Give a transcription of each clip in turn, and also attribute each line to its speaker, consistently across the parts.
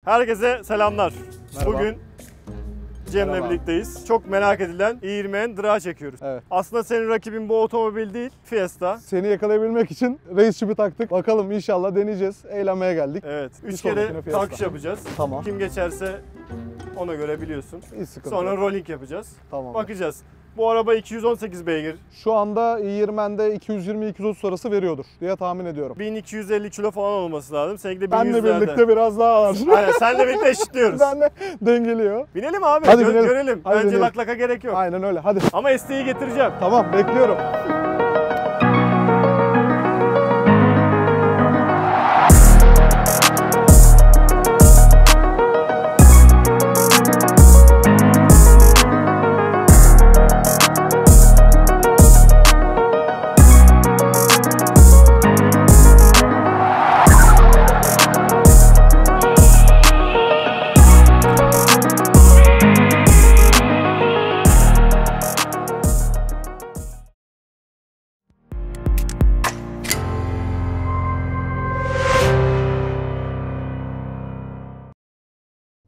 Speaker 1: Herkese selamlar.
Speaker 2: Merhaba.
Speaker 1: Bugün Cem'le
Speaker 2: Merhaba.
Speaker 1: birlikteyiz. Çok merak edilen E20'nin Dra çekiyoruz.
Speaker 2: Evet.
Speaker 1: Aslında senin rakibin bu otomobil değil, Fiesta.
Speaker 2: Seni yakalayabilmek için race çipi taktık. Bakalım inşallah deneyeceğiz. Eğlenmeye geldik.
Speaker 1: Evet.
Speaker 2: Bir
Speaker 1: 3 kere
Speaker 2: sonrakine Fiesta.
Speaker 1: kalkış yapacağız.
Speaker 2: Tamam.
Speaker 1: Kim geçerse ona göre biliyorsun.
Speaker 2: Hiç sıkıntı
Speaker 1: Sonra
Speaker 2: yok.
Speaker 1: rolling yapacağız.
Speaker 2: Tamam.
Speaker 1: Bakacağız. Bu araba 218 beygir.
Speaker 2: Şu anda E20'de 220-230 arası veriyordur diye tahmin ediyorum.
Speaker 1: 1250 kilo falan olması lazım. Seninki de
Speaker 2: Benle
Speaker 1: 1100'lerde.
Speaker 2: birlikte biraz daha ağır.
Speaker 1: Aynen, senle birlikte eşitliyoruz.
Speaker 2: Benle dengeliyor.
Speaker 1: Binelim abi.
Speaker 2: Hadi binelim.
Speaker 1: Görelim.
Speaker 2: Hadi
Speaker 1: Bence
Speaker 2: binelim.
Speaker 1: laklaka gerek yok.
Speaker 2: Aynen öyle. Hadi.
Speaker 1: Ama ST'yi getireceğim.
Speaker 2: Tamam, bekliyorum.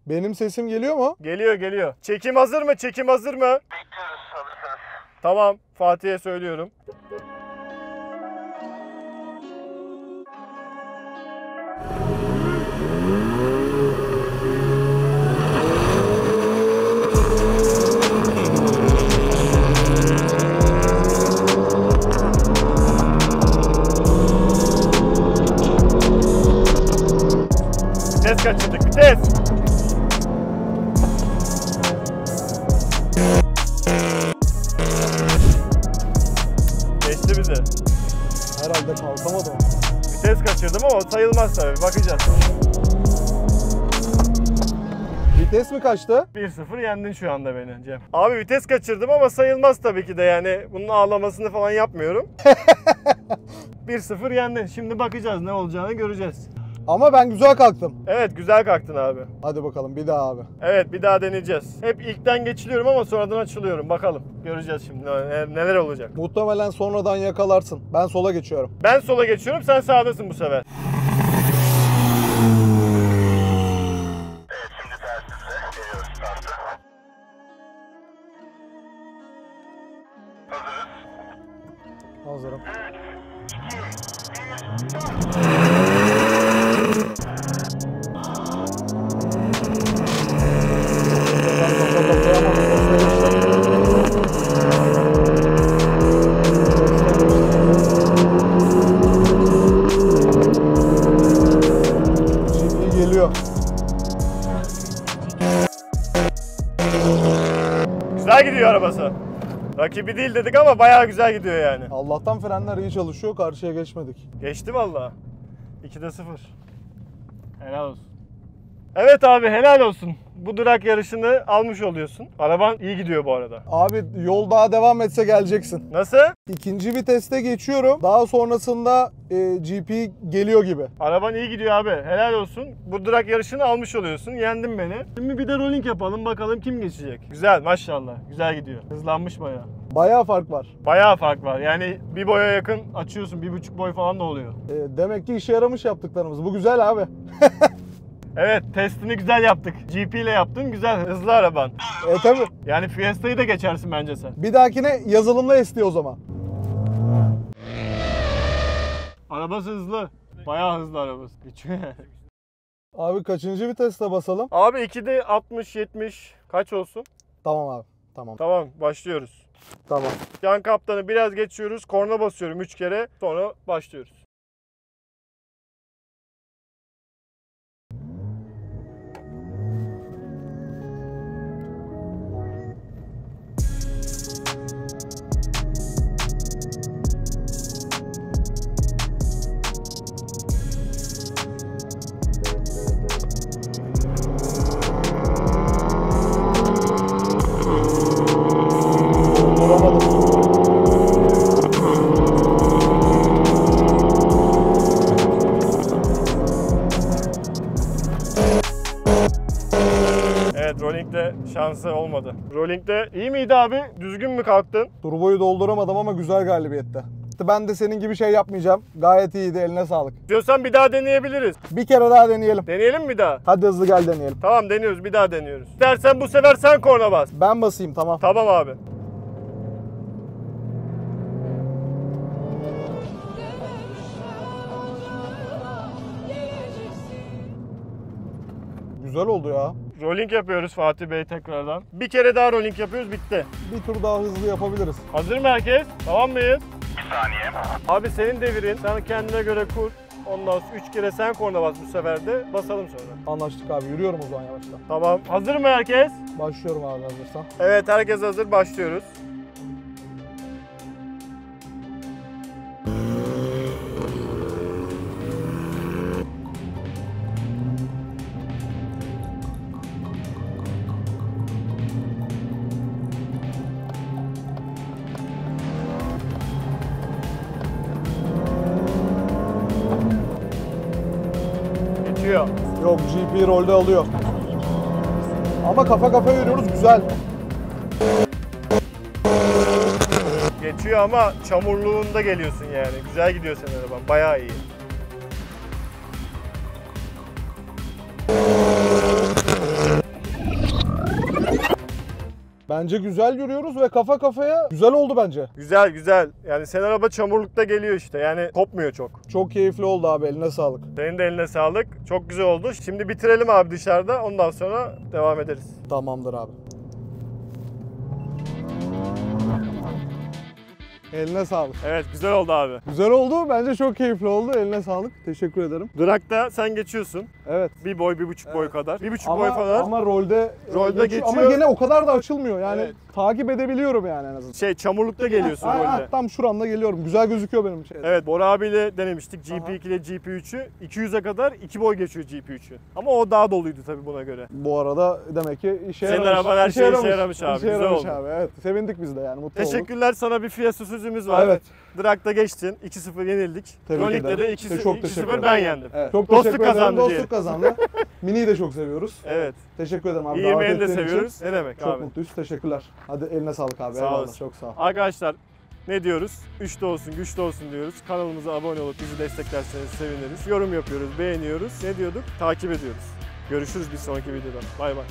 Speaker 2: Benim sesim geliyor mu?
Speaker 1: Geliyor. Çekim hazır mı? Çekim hazır mı?
Speaker 3: Bekliyoruz hazırsanız.
Speaker 1: Tamam. Fatih'e söylüyorum. Vites kaçırdık, vites. Geçti bizi.
Speaker 2: Herhalde kalkamadım.
Speaker 1: Vites kaçırdım ama sayılmaz tabii. Bakacağız.
Speaker 2: Vites mi kaçtı?
Speaker 1: 1-0 yendin şu anda beni Cem. Abi vites kaçırdım ama sayılmaz tabii ki de, yani bunun ağlamasını falan yapmıyorum. 1-0 yendin. Şimdi bakacağız, ne olacağını göreceğiz.
Speaker 2: Ama ben güzel kalktım.
Speaker 1: Evet, güzel kalktın abi.
Speaker 2: Hadi bakalım bir daha abi.
Speaker 1: Evet, bir daha deneyeceğiz. Hep ilkten geçiliyorum ama sonradan açılıyorum. Bakalım. Göreceğiz şimdi neler olacak.
Speaker 2: Muhtemelen sonradan yakalarsın. Ben sola geçiyorum.
Speaker 1: Ben sola geçiyorum, sen sağdasın bu sefer.
Speaker 3: Evet, şimdi telsizle veriyoruz startı. Hazırız.
Speaker 2: Hazırım.
Speaker 3: 3, 2, 1,
Speaker 2: Şimdi geliyor.
Speaker 1: Güzel gidiyor arabası. Rakibi değil dedik ama bayağı güzel gidiyor yani.
Speaker 2: Allah'tan frenler iyi çalışıyor. Karşıya geçmedik.
Speaker 1: Geçti valla. 2'de 0. Helal olsun. Evet abi, helal olsun. Bu durak yarışını almış oluyorsun. Araban iyi gidiyor bu arada.
Speaker 2: Abi yol daha devam etse geleceksin.
Speaker 1: Nasıl?
Speaker 2: İkinci viteste geçiyorum. Daha sonrasında GP geliyor gibi.
Speaker 1: Araban iyi gidiyor abi. Helal olsun. Bu durak yarışını almış oluyorsun. Yendin beni. Şimdi bir de rolling yapalım, bakalım kim geçecek. Güzel, maşallah. Güzel gidiyor. Hızlanmış bayağı.
Speaker 2: Bayağı fark var.
Speaker 1: Bayağı fark var. Yani bir boya yakın açıyorsun. 1,5 boy falan da oluyor.
Speaker 2: Demek ki işe yaramış yaptıklarımız. Bu güzel abi.
Speaker 1: Evet, testini güzel yaptık. GP ile yaptın. Güzel. Hızlı araban.
Speaker 2: Tabi.
Speaker 1: Yani Fiesta'yı da geçersin bence sen.
Speaker 2: Bir dahakine yazılımla ST o zaman.
Speaker 1: Arabası hızlı. Bayağı hızlı arabası. Geçiyor yani.
Speaker 2: Abi kaçıncı viteste basalım?
Speaker 1: Abi 2'de 60-70 kaç olsun?
Speaker 2: Tamam abi. Tamam.
Speaker 1: Tamam, başlıyoruz.
Speaker 2: Tamam.
Speaker 1: Yan kaptanı biraz geçiyoruz. Korna basıyorum 3 kere. Sonra başlıyoruz.
Speaker 2: Duramadım.
Speaker 1: Rolling'de şansı olmadı. Rolling'de iyi miydi abi? Düzgün mü kalktın?
Speaker 2: Turboyu dolduramadım ama güzel galibiyette. Ben de senin gibi şey yapmayacağım. Gayet iyiydi, eline sağlık.
Speaker 1: Diyorsan bir daha deneyebiliriz.
Speaker 2: Bir kere daha deneyelim.
Speaker 1: Deneyelim mi bir daha?
Speaker 2: Hadi hızlı gel deneyelim.
Speaker 1: Tamam deniyoruz, bir daha deniyoruz. İstersen bu sefer sen korna bas.
Speaker 2: Ben basayım, tamam.
Speaker 1: Tamam abi.
Speaker 2: Güzel oldu ya.
Speaker 1: Rolling yapıyoruz Fatih Bey tekrardan. Bir kere daha rolling yapıyoruz, bitti.
Speaker 2: Bir tur daha hızlı yapabiliriz.
Speaker 1: Hazır mı herkes? Tamam mıyız?
Speaker 3: Bir saniye.
Speaker 1: Abi senin devirin, sen kendine göre kur. Ondan sonra 3 kere sen korna bas bu sefer de, basalım sonra.
Speaker 2: Anlaştık abi. Yürüyorum o zaman yavaştan.
Speaker 1: Tamam. Hazır mı herkes?
Speaker 2: Başlıyorum abi hazırsan.
Speaker 1: Evet, herkes hazır, başlıyoruz. Geçiyor.
Speaker 2: Yok, GP rolde alıyor. Ama kafa kafaya yürüyoruz, güzel.
Speaker 1: Geçiyor ama çamurluğunda geliyorsun yani. Güzel gidiyor senin araban, bayağı iyi.
Speaker 2: Bence güzel yürüyoruz ve kafa kafaya güzel oldu bence.
Speaker 1: Güzel güzel. Yani senin araba çamurlukta geliyor işte. Yani kopmuyor çok.
Speaker 2: Çok keyifli oldu abi, eline sağlık.
Speaker 1: Senin de eline sağlık. Çok güzel oldu. Şimdi bitirelim abi dışarıda. Ondan sonra devam ederiz.
Speaker 2: Tamamdır abi. Eline sağlık.
Speaker 1: Evet, güzel oldu abi.
Speaker 2: Güzel oldu. Bence çok keyifli oldu. Eline sağlık. Teşekkür ederim.
Speaker 1: Durakta sen geçiyorsun.
Speaker 2: Evet.
Speaker 1: Bir boy, 1,5 boy kadar. 1,5 boy
Speaker 2: Ama,
Speaker 1: kadar.
Speaker 2: ama rolde
Speaker 1: geçiyor.
Speaker 2: Ama gene o kadar da açılmıyor. Yani
Speaker 1: Evet.
Speaker 2: takip edebiliyorum yani en azından.
Speaker 1: Çamurlukta geliyorsun rolde.
Speaker 2: Tam şuramda geliyorum. Güzel gözüküyor benim şeyde.
Speaker 1: Evet, Bora abiyle denemiştik GP2 ile GP3'ü. 200'e kadar 2 boy geçiyor GP3'ü. Ama o daha doluydu tabii buna göre.
Speaker 2: Bu arada demek ki işe
Speaker 1: Senin
Speaker 2: yaramış.
Speaker 1: araban her şeye işe yaramış abi.
Speaker 2: İşe
Speaker 1: Güzel
Speaker 2: yaramış
Speaker 1: oldu.
Speaker 2: abi. Evet. Sevindik biz de yani. Mutlu olduk.
Speaker 1: Teşekkürler, sana bir Fiesta sözümüz var.
Speaker 2: Evet.
Speaker 1: Durakta geçtin. 2-0 yenildik.
Speaker 2: Tebrik
Speaker 1: Rolling'de
Speaker 2: ederim.
Speaker 1: de
Speaker 2: Çok teşekkür
Speaker 1: 2-0
Speaker 2: ederim.
Speaker 1: ben yendim.
Speaker 2: Evet. Çok
Speaker 1: Dostluk
Speaker 2: teşekkür ederim.
Speaker 1: kazandı
Speaker 2: Dostluk
Speaker 1: diyelim.
Speaker 2: kazandı. Mini'yi de çok seviyoruz.
Speaker 1: Evet.
Speaker 2: Teşekkür ederim abi.
Speaker 1: İyi
Speaker 2: davet
Speaker 1: yemeğini de
Speaker 2: ettiğin için.
Speaker 1: seviyoruz. Ne demek
Speaker 2: Çok
Speaker 1: abi?
Speaker 2: mutluyuz. Teşekkürler. Hadi eline sağlık abi.
Speaker 1: Sağ
Speaker 2: Eyvallah.
Speaker 1: olasın.
Speaker 2: Çok sağ ol.
Speaker 1: Arkadaşlar ne diyoruz? Üçte olsun, güçlü olsun diyoruz. Kanalımıza abone olup bizi desteklerseniz seviniriz. Yorum yapıyoruz, beğeniyoruz. Ne diyorduk? Takip ediyoruz. Görüşürüz bir sonraki videoda. Bay bay.